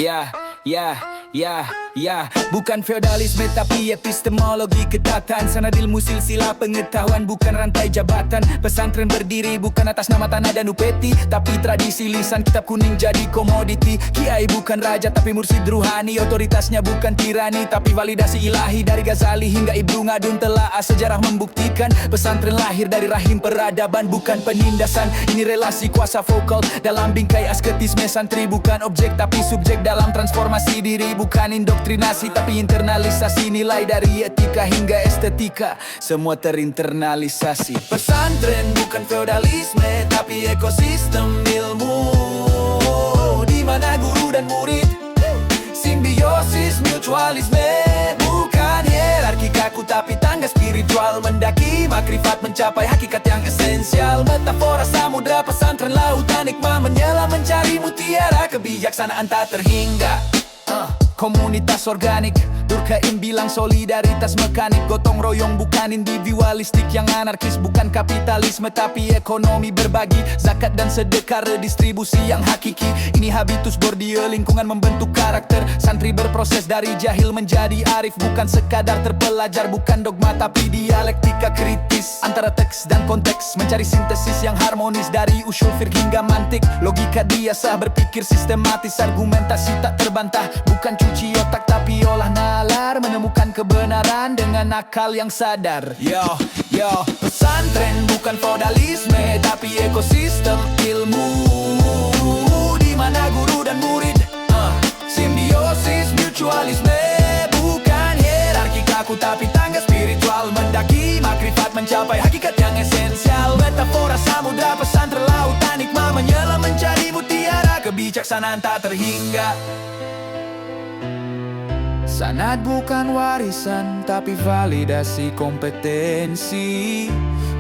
Ya, ya, ya, ya. Bukan feodalisme tapi epistemologi ketatan. Sanad ilmu silsilah pengetahuan bukan rantai jabatan. Pesantren berdiri bukan atas nama tanah dan upeti, tapi tradisi lisan kitab kuning jadi komoditi. Kiai bukan raja tapi mursyid ruhani. Otoritasnya bukan tirani tapi validasi ilahi. Dari Ghazali hingga Ibnu Ngadun telaah sejarah membuktikan pesantren lahir dari rahim peradaban bukan penindasan. Ini relasi kuasa vokal dalam bingkai asketisme. Santri bukan objek tapi subjek dalam transformasi diri. Bukan indoktrinasi tapi internalisasi nilai dari etika hingga estetika. Semua terinternalisasi. Pesantren bukan feodalisme tapi ekosistem ilmu, di mana guru dan murid simbiosis mutualisme. Bukan hierarki kaku tapi tangga spiritual. Mendaki makrifat mencapai hakikat yang esensial. Metafora samudra pesantren lautan hikmah menyelam mencari mutiara kebijaksanaan tak terhingga. Komunitas organik, Durkheim bilang solidaritas mekanik. Gotong royong bukan individualistik yang anarkis. Bukan kapitalisme tapi ekonomi berbagi. Zakat dan sedekah redistribusi yang hakiki. Ini habitus Bourdieu, lingkungan membentuk karakter. Santri berproses dari jahil menjadi arif. Bukan sekadar terpelajar, bukan dogma tapi dialektika kritis antara teks dan konteks. Mencari sintesis yang harmonis dari usul fikih hingga mantik. Logika diasah berpikir sistematis. Argumentasi tak terbantah, bukan cuci otak tapi olah nalar. Menemukan kebenaran dengan akal yang sadar. Yo, pesantren bukan feodalisme tapi ekosistem ilmu, di mana guru dan murid simbiosis mutualisme. Bukan hierarki kaku tapi tangga spiritual. Mendaki makrifat mencapai hakikat yang esensial. Metafora samudra pesantren lautan hikmah menyelam mencari mutiara kebijaksanaan tak terhingga. Sanad bukan warisan tapi validasi kompetensi.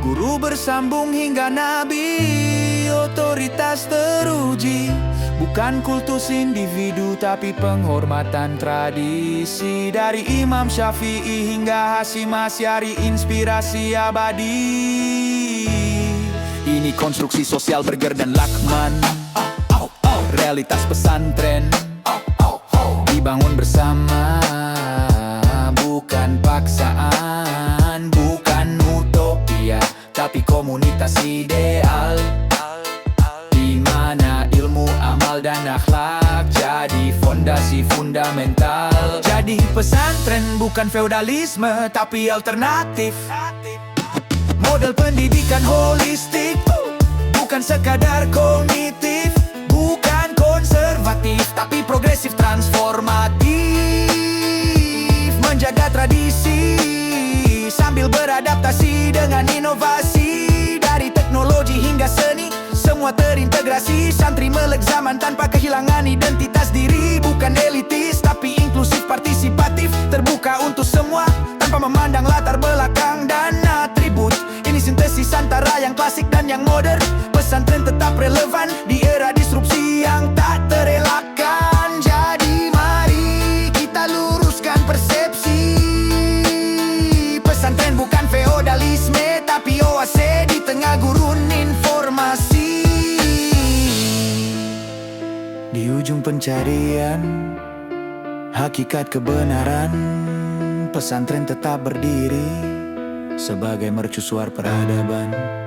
Guru bersambung hingga nabi, otoritas teruji. Bukan kultus individu tapi penghormatan tradisi. Dari Imam Syafi'i hingga Hasyim Asy'ari, inspirasi abadi. Ini konstruksi sosial Berger dan Lachmann. Realitas pesantren dibangun bersama, bukan paksaan, bukan utopia, tapi komunitas ideal, di mana ilmu, amal dan akhlak jadi fondasi fundamental. Jadi pesantren bukan feodalisme tapi alternatif. Model pendidikan holistik, bukan sekadar kognitif. Bukan konservatif tapi progresif transformatif. Menjaga tradisi sambil beradaptasi dengan inovasi. Dari teknologi hingga seni semua terintegrasi. Santri melek zaman tanpa kehilangan identitas diri. Bukan elitis tapi inklusif partisipatif. Terbuka untuk semua tanpa memandang latar belakang dan atribut. Ini sintesis antara yang klasik dan yang modern. Pesantren tetap relevan di era disrupsi yang tak terelakkan. Jadi mari kita luruskan persepsi. Pesantren bukan feodalisme tapi oase di tengah gurun informasi. Di ujung pencarian hakikat kebenaran, pesantren tetap berdiri sebagai mercusuar peradaban.